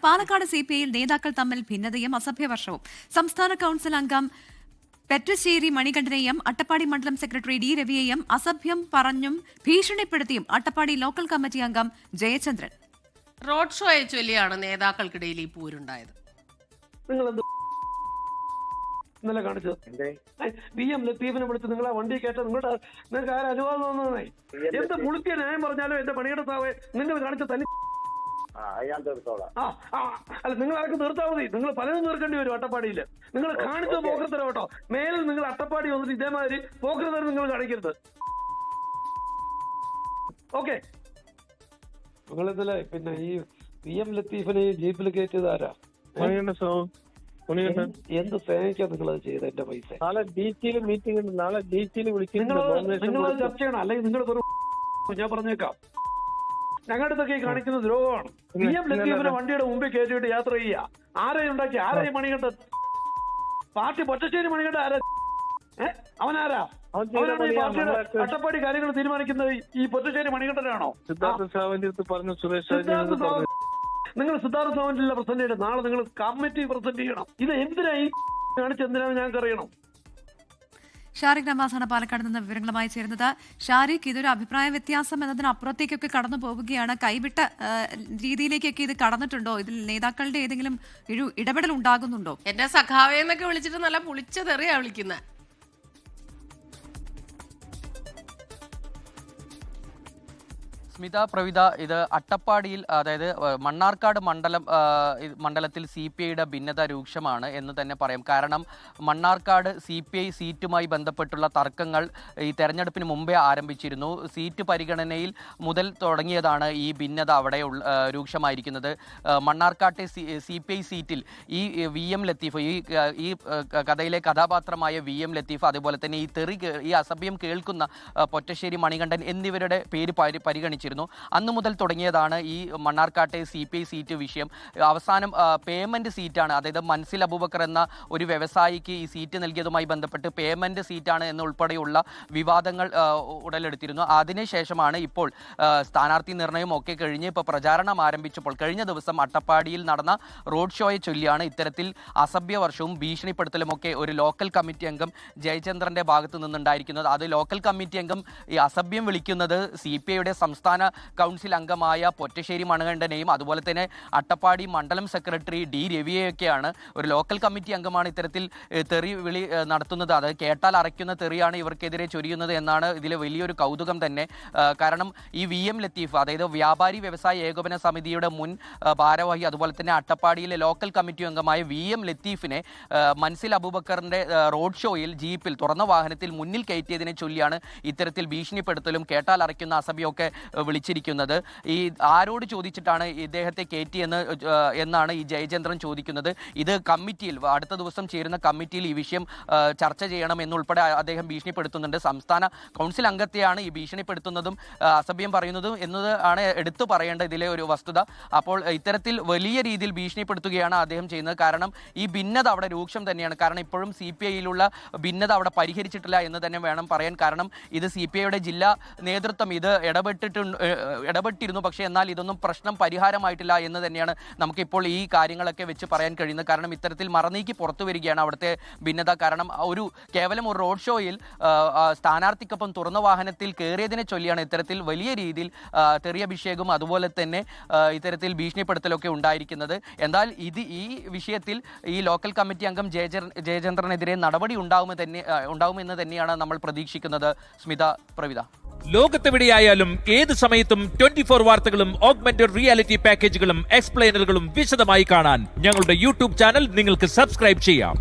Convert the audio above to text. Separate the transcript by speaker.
Speaker 1: പാലക്കാട് സിപിഐയിൽ നേതാക്കൾ തമ്മിൽ ഭിന്നതയും അസഭ്യവർഷവും. സംസ്ഥാന കൌൺസിൽ അംഗം പെറ്റശ്ശേരി മണികണ്ഠനെയും അട്ടപ്പാടി മണ്ഡലം സെക്രട്ടറി ഡി രവിയെയും അസഭ്യം പറഞ്ഞും ഭീഷണിപ്പെടുത്തിയും അട്ടപ്പാടി ലോക്കൽ കമ്മിറ്റി അംഗം ജയചന്ദ്രൻ.
Speaker 2: റോഡ് ഷോയെ ചൊല്ലിയാണ് നേതാക്കൾക്കിടയിൽ ഈ പൂരുണ്ടായത്.
Speaker 3: ഇന്നലെ കാണിച്ചത് VM ലത്തീഫിനെ വിളിച്ച് നിങ്ങളെ വണ്ടി കയറ്റാൻ നിങ്ങൾക്ക് ആരും അനുവാദം തന്നതായി. എന്ത് മുളുക്കിയ ന്യായം പറഞ്ഞാലും എന്റെ പണിയുടെ സാവേ നിങ്ങൾ കാണിച്ച തനി അല്ല, നിങ്ങൾ ആർക്ക് തീർത്താൽ മതി. നിങ്ങൾ പലതും തീർക്കേണ്ടി വരും അട്ടപ്പാടിയില്. നിങ്ങൾ കാണിച്ച പോക്കൃതരം കേട്ടോ. മേലിൽ നിങ്ങൾ അട്ടപ്പാടി വന്നിട്ട് ഇതേമാതിരി പോക്കൃതരം നിങ്ങൾ കാണിക്കരുത്. ഓക്കെ, നിങ്ങളിന്നലെ പിന്നെ ഈ VM ലത്തീഫിനെ ജീപ്പിൽ കയറ്റിയത് ആരാ? എന്ത് സേനയ്ക്കാ നിങ്ങളത് ചെയ്ത്? എന്റെ പൈസ
Speaker 4: നാളെ DC മീറ്റിംഗ് ഉണ്ട്. നാളെ DC
Speaker 3: നിങ്ങൾ ചർച്ച ചെയ്യണം. അല്ലെങ്കിൽ നിങ്ങൾ ഞാൻ പറഞ്ഞേക്കാം, ഞങ്ങളുടെ അടുത്തൊക്കെ കാണിക്കുന്ന ദ്രോഹമാണ്. VM ലത്തീഫിനെ വണ്ടിയുടെ മുമ്പിൽ കയറ്റിയിട്ട് യാത്ര ചെയ്യുക. ആരെയും ഉണ്ടാക്കി? ആരെയും മണികണ്ഠൻ പാർട്ടി പൊറ്റശ്ശേരി മണികണ്ഠൻ ആരാ? അവനാരാ? അവനാണ് ഈ പാർട്ടിയുടെ അട്ടപ്പാടി കാര്യങ്ങൾ തീരുമാനിക്കുന്നത്. ഈ പൊറ്റശ്ശേരി മണികണ്ഠനാണോ? നിങ്ങൾ സിദ്ധാർത്ഥ സാവന്റിലെ പ്രസന്റ് ചെയ്യണം. നാളെ നിങ്ങൾ കമ്മിറ്റി പ്രസന്റ് ചെയ്യണം. ഇത് എന്തിനായി കാണിച്ചെന്തിനാണ് ഞങ്ങൾക്ക് അറിയണം.
Speaker 1: ഷാരിഖ് നവാസാണ് പാലക്കാട് നിന്ന് വിവരങ്ങളുമായി ചേരുന്നത്. ഷാരിഖ്, ഇതൊരു അഭിപ്രായ വ്യത്യാസം എന്നതിനപ്പുറത്തേക്കൊക്കെ കടന്നു പോവുകയാണ്. കൈവിട്ട രീതിയിലേക്കൊക്കെ ഇത് കടന്നിട്ടുണ്ടോ? ഇതിൽ നേതാക്കളുടെ ഏതെങ്കിലും ഇടപെടൽ ഉണ്ടാകുന്നുണ്ടോ?
Speaker 2: എന്റെ സഖാവേന്നൊക്കെ വിളിച്ചിട്ട് നല്ല പുളിച്ച തെറിയാ വിളിക്കുന്നത്.
Speaker 5: സ്മിത, പ്രവിത, ഇത് അട്ടപ്പാടിയിൽ, അതായത് മണ്ണാർക്കാട് മണ്ഡലത്തിൽ CPIയുടെ ഭിന്നത രൂക്ഷമാണ് എന്ന് തന്നെ പറയാം. കാരണം മണ്ണാർക്കാട് CPI സീറ്റുമായി ബന്ധപ്പെട്ടുള്ള തർക്കങ്ങൾ ഈ തെരഞ്ഞെടുപ്പിന് മുമ്പേ ആരംഭിച്ചിരുന്നു. സീറ്റ് പരിഗണനയിൽ മുതൽ തുടങ്ങിയതാണ് ഈ ഭിന്നത അവിടെ രൂക്ഷമായിരിക്കുന്നത്. മണ്ണാർക്കാട്ടെ CPI സീറ്റിൽ ഈ VM ലത്തീഫ്, ഈ കഥയിലെ കഥാപാത്രമായ VM ലത്തീഫ്, അതുപോലെ തന്നെ ഈ അസഭ്യം കേൾക്കുന്ന പൊറ്റശ്ശേരി മണികണ്ഠൻ എന്നിവരുടെ പേര് പരിഗണിച്ചു. അന്നു മുതൽ തുടങ്ങിയതാണ് ഈ മണ്ണാർക്കാട്ടെ CPI സീറ്റ് വിഷയം. അവസാനം പേയ്മെന്റ് സീറ്റാണ്, അതായത് മൻസിൽ അബൂബക്കർ എന്ന ഒരു വ്യവസായിക്ക് ഈ സീറ്റ് നൽകിയതുമായി ബന്ധപ്പെട്ട് പേയ്മെന്റ് സീറ്റാണ് എന്നുൾപ്പെടെയുള്ള വിവാദങ്ങൾ ഉടലെടുത്തിരുന്നു. അതിനുശേഷമാണ് ഇപ്പോൾ സ്ഥാനാർത്ഥി നിർണയം ഒക്കെ കഴിഞ്ഞ് ഇപ്പോൾ പ്രചാരണം ആരംഭിച്ചപ്പോൾ കഴിഞ്ഞ ദിവസം അട്ടപ്പാടിയിൽ നടന്ന റോഡ് ഷോയെ ചൊല്ലിയാണ് ഇത്തരത്തിൽ അസഭ്യവർഷവും ഭീഷണിപ്പെടുത്തലും ഒക്കെ ഒരു ലോക്കൽ കമ്മിറ്റി അംഗം ജയചന്ദ്രന്റെ ഭാഗത്തു നിന്നുണ്ടായിരിക്കുന്നത്. അത് ലോക്കൽ കമ്മിറ്റി അംഗം ഈ അസഭ്യം വിളിക്കുന്നത് CPIയുടെ സംസ്ഥാന കൗൺസിൽ അംഗമായ പൊറ്റശ്ശേരി മണികണ്ഠനെയും അതുപോലെ തന്നെ അട്ടപ്പാടി മണ്ഡലം സെക്രട്ടറി ഡി രവിയെയൊക്കെയാണ്. ഒരു ലോക്കൽ കമ്മിറ്റി അംഗമാണ് ഇത്തരത്തിൽ തെറി വിളി നടത്തുന്നത്. അത് കേട്ടാൽ അറയ്ക്കുന്ന തെറിയാണ് ഇവർക്കെതിരെ ചൊരിയുന്നത് എന്നാണ് ഇതിലെ വലിയൊരു കൗതുകം തന്നെ. കാരണം ഈ VM ലത്തീഫ്, അതായത് വ്യാപാരി വ്യവസായ ഏകോപന സമിതിയുടെ മുൻ ഭാരവാഹി, അതുപോലെ തന്നെ അട്ടപ്പാടിയിലെ ലോക്കൽ കമ്മിറ്റി അംഗമായ VM ലത്തീഫിനെ മൻസിൽ അബൂബക്കറിന്റെ റോഡ് ഷോയിൽ ജീപ്പിൽ തുറന്ന വാഹനത്തിൽ മുന്നിൽ കയറ്റിയതിനെ ചൊല്ലിയാണ് ഇത്തരത്തിൽ ഭീഷണിപ്പെടുത്തലും കേട്ടാൽ അറയ്ക്കുന്ന അസഭ്യമൊക്കെ വിളിച്ചിരിക്കുന്നത്. ഈ ആരോട് ചോദിച്ചിട്ടാണ് ഇദ്ദേഹത്തെ എന്നാണ് ഈ ജയചന്ദ്രൻ ചോദിക്കുന്നത്. ഇത് കമ്മിറ്റിയിൽ, അടുത്ത ദിവസം ചേരുന്ന കമ്മിറ്റിയിൽ ഈ വിഷയം ചർച്ച ചെയ്യണം എന്നുൾപ്പെടെ അദ്ദേഹം ഭീഷണിപ്പെടുത്തുന്നുണ്ട്. സംസ്ഥാന കൗൺസിൽ അംഗത്തെയാണ് ഈ ഭീഷണിപ്പെടുത്തുന്നതും അസഭ്യം പറയുന്നതും എന്നതാണ് എടുത്തു പറയേണ്ട ഇതിലെ ഒരു വസ്തുത. അപ്പോൾ ഇത്തരത്തിൽ വലിയ രീതിയിൽ ഭീഷണിപ്പെടുത്തുകയാണ് അദ്ദേഹം ചെയ്യുന്നത്. കാരണം ഈ ഭിന്നത അവിടെ രൂക്ഷം തന്നെയാണ്. കാരണം ഇപ്പോഴും CPIയിലുള്ള ഭിന്നത അവിടെ പരിഹരിച്ചിട്ടില്ല എന്ന് തന്നെ വേണം പറയാൻ. കാരണം ഇത് CPIയുടെ ജില്ലാ നേതൃത്വം ഇത് ഇടപെട്ടിരുന്നു. പക്ഷേ എന്നാൽ ഇതൊന്നും പ്രശ്നം പരിഹാരമായിട്ടില്ല എന്ന് തന്നെയാണ് നമുക്കിപ്പോൾ ഈ കാര്യങ്ങളൊക്കെ വെച്ച് പറയാൻ കഴിയുന്നത്. കാരണം ഇത്തരത്തിൽ മറനീക്കി പുറത്തു വരികയാണ് അവിടുത്തെ ഭിന്നത. കാരണം കേവലം ഒരു റോഡ് ഷോയിൽ സ്ഥാനാർത്ഥിക്കൊപ്പം തുറന്ന വാഹനത്തിൽ കയറിയതിനെ ചൊല്ലിയാണ് ഇത്തരത്തിൽ വലിയ രീതിയിൽ തെറിയഭിഷേകവും അതുപോലെ തന്നെ ഇത്തരത്തിൽ ഭീഷണിപ്പെടുത്തലൊക്കെ ഉണ്ടായിരിക്കുന്നത്. എന്നാൽ ഈ വിഷയത്തിൽ ഈ ലോക്കൽ കമ്മിറ്റി അംഗം ജയചന്ദ്രനെതിരെ നടപടി ഉണ്ടാവുമെന്ന് തന്നെയാണ് നമ്മൾ പ്രതീക്ഷിക്കുന്നത്. സ്മിത, പ്രവിത.
Speaker 6: ലോകത്തെവിടെയായാലും ഏത് സമയത്തും 24 വാർത്തകളും ഓഗ്മെന്റഡ് റിയാലിറ്റി പാക്കേജുകളും എക്സ്പ്ലെയിനറുകളും വിശദമായി കാണാൻ ഞങ്ങളുടെ YouTube ചാനൽ നിങ്ങൾക്ക് സബ്സ്ക്രൈബ് ചെയ്യാം.